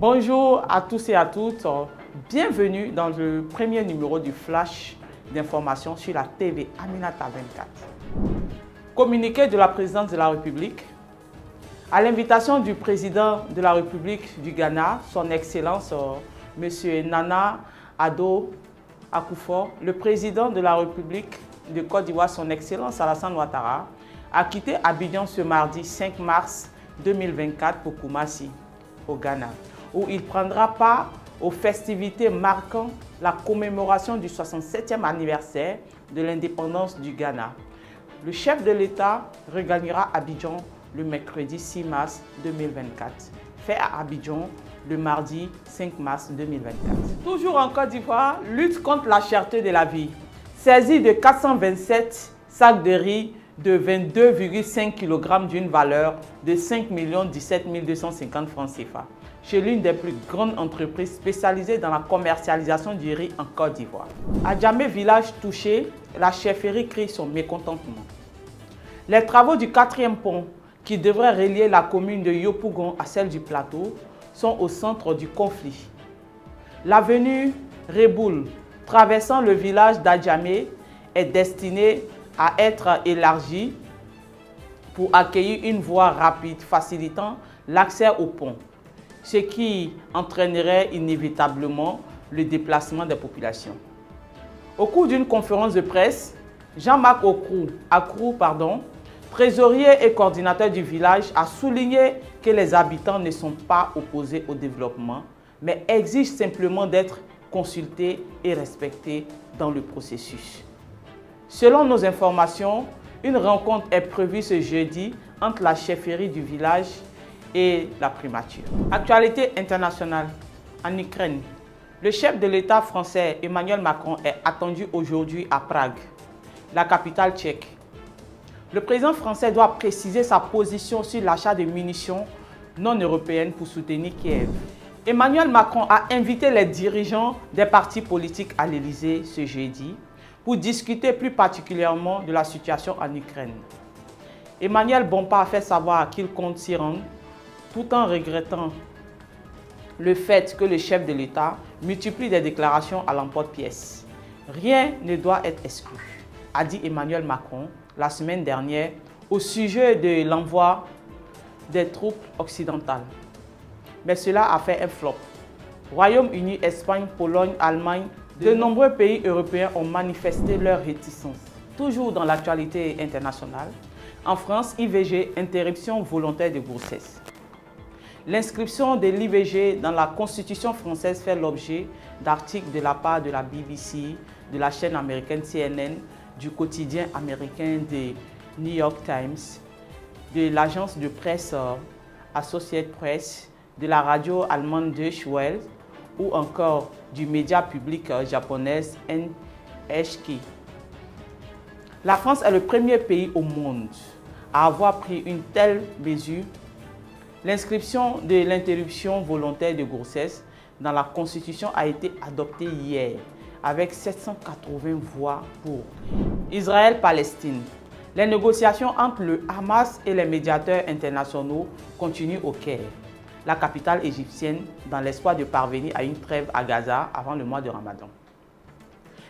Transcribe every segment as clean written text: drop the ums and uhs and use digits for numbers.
Bonjour à tous et à toutes, bienvenue dans le premier numéro du Flash d'information sur la TV Aminata 24. Communiqué de la présidence de la République, à l'invitation du président de la République du Ghana, son Excellence M. Nana Addo Akufo, le président de la République de Côte d'Ivoire, son Excellence Alassane Ouattara, a quitté Abidjan ce mardi 5 mars 2024 pour Kumasi, au Ghana, où il prendra part aux festivités marquant la commémoration du 67e anniversaire de l'indépendance du Ghana. Le chef de l'État regagnera Abidjan le mercredi 6 mars 2024, fait à Abidjan le mardi 5 mars 2024. Toujours en Côte d'Ivoire, lutte contre la cherté de la vie. Saisie de 427 sacs de riz de 22,5 kg d'une valeur de 5 17 250 francs CFA chez l'une des plus grandes entreprises spécialisées dans la commercialisation du riz en Côte d'Ivoire. À Djamé, village touché, la chefferie crie son mécontentement. Les travaux du 4e pont, qui devrait relier la commune de Yopougon à celle du plateau, sont au centre du conflit. L'avenue Reboul, traversant le village d'Adjamé, est destinée à être élargie pour accueillir une voie rapide facilitant l'accès au pont, ce qui entraînerait inévitablement le déplacement des populations. Au cours d'une conférence de presse, Jean-Marc Akrou, trésorier et coordinateur du village, a souligné que les habitants ne sont pas opposés au développement, mais exigent simplement d'être consultés et respectés dans le processus. Selon nos informations, une rencontre est prévue ce jeudi entre la chefferie du village et la primature. Actualité internationale. En Ukraine, le chef de l'État français Emmanuel Macron est attendu aujourd'hui à Prague, la capitale tchèque. Le président français doit préciser sa position sur l'achat de munitions non européennes pour soutenir Kiev. Emmanuel Macron a invité les dirigeants des partis politiques à l'Élysée ce jeudi pour discuter plus particulièrement de la situation en Ukraine. Emmanuel Bompa a fait savoir qu'il compte s'y rendre tout en regrettant le fait que le chef de l'État multiplie des déclarations à l'emporte-pièce. Rien ne doit être exclu, a dit Emmanuel Macron la semaine dernière au sujet de l'envoi des troupes occidentales. Mais cela a fait un flop. Royaume-Uni, Espagne, Pologne, Allemagne, de nombreux pays européens ont manifesté leur réticence. Toujours dans l'actualité internationale, en France, IVG, interruption volontaire de grossesse. L'inscription de l'IVG dans la Constitution française fait l'objet d'articles de la part de la BBC, de la chaîne américaine CNN, du quotidien américain The New York Times, de l'agence de presse Associated Press, de la radio allemande Deutsche Welle ou encore du média public japonais NHK. La France est le premier pays au monde à avoir pris une telle mesure. L'inscription de l'interruption volontaire de grossesse dans la Constitution a été adoptée hier avec 780 voix pour. Israël-Palestine. Les négociations entre le Hamas et les médiateurs internationaux continuent au Caire, la capitale égyptienne, dans l'espoir de parvenir à une trêve à Gaza avant le mois de Ramadan.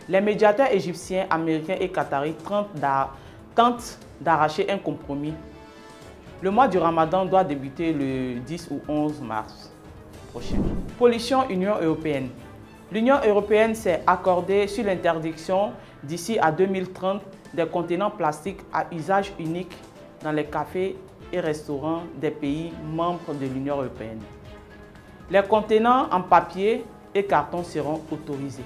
Les médiateurs égyptiens, américains et qataris tentent d'arracher un compromis. Le mois du Ramadan doit débuter le 10 ou 11 mars prochain. Pollution Union européenne. L'Union européenne s'est accordée sur l'interdiction d'ici à 2030 des contenants plastiques à usage unique dans les cafés et restaurants des pays membres de l'Union européenne. Les contenants en papier et carton seront autorisés.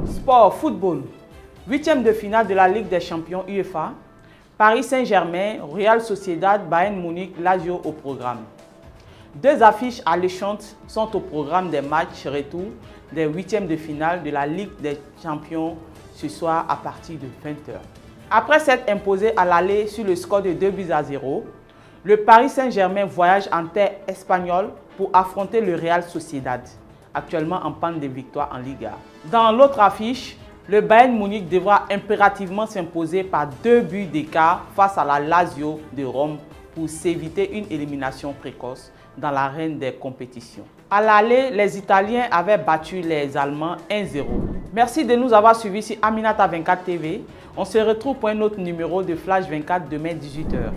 Sport, football. 8e de finale de la Ligue des champions UEFA. Paris Saint-Germain, Real Sociedad, Bayern Munich, Lazio au programme. Deux affiches alléchantes sont au programme des matchs retour des 8e de finale de la Ligue des champions ce soir à partir de 20h. Après s'être imposé à l'aller sur le score de 2-0, le Paris Saint-Germain voyage en terre espagnole pour affronter le Real Sociedad, actuellement en panne de victoire en Liga. Dans l'autre affiche, le Bayern Munich devra impérativement s'imposer par 2 buts d'écart face à la Lazio de Rome pour s'éviter une élimination précoce dans l'arène des compétitions. À l'aller, les Italiens avaient battu les Allemands 1-0. Merci de nous avoir suivis sur Aminata 24 TV. On se retrouve pour un autre numéro de Flash 24 demain 18 h.